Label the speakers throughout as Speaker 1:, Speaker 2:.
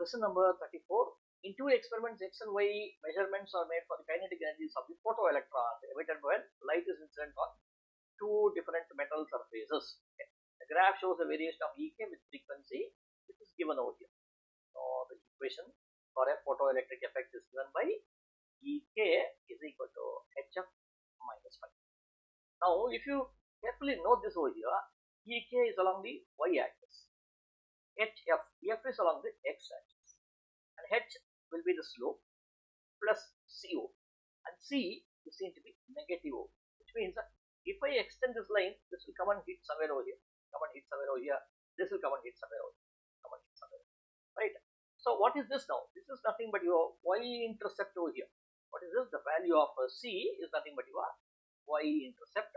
Speaker 1: Question number 34. In two experiments, X and Y measurements are made for the kinetic energies of the photoelectrons emitted when light is incident on two different metal surfaces. Okay. The graph shows a variation of Ek with frequency, which is given over here. So the equation for a photoelectric effect is given by Ek is equal to Hf minus phi. Now, if you carefully note this over here, Ek is along the y-axis, Hf, F is along the x-axis, and H will be the slope plus CO, and C is seen to be negative O, which means that if I extend this line, this will come and hit somewhere over here, come and hit somewhere over here, this will come and hit somewhere over here, come and hit somewhere, right? So what is this now? This is nothing but your y-intercept over here. What is this? The value of C is nothing but your y-intercept,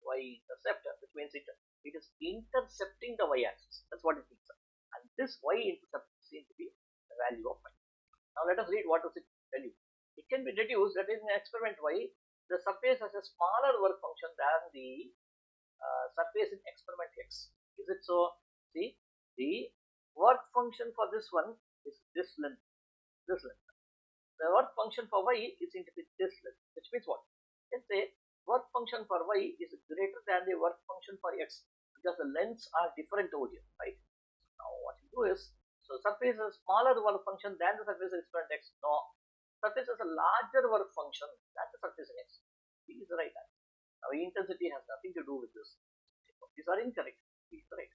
Speaker 1: which means it is intercepting the y-axis. That's what it means. And this y-intercept seems to be the value of y. Now let us read what does it tell you. It can be deduced that in experiment Y, the surface has a smaller work function than the surface in experiment X. Is it so? See, the work function for this one is this length, this length. The work function for Y is into this length, which means what? Let's say work function for Y is greater than the work function for X, because the lengths are different over here, right? Now what you do is, so surface has smaller work function than the surface in experiment X. No, surface has a larger work function than the surface in X. B is the right answer. Now intensity has nothing to do with this. These are incorrect. B is the right.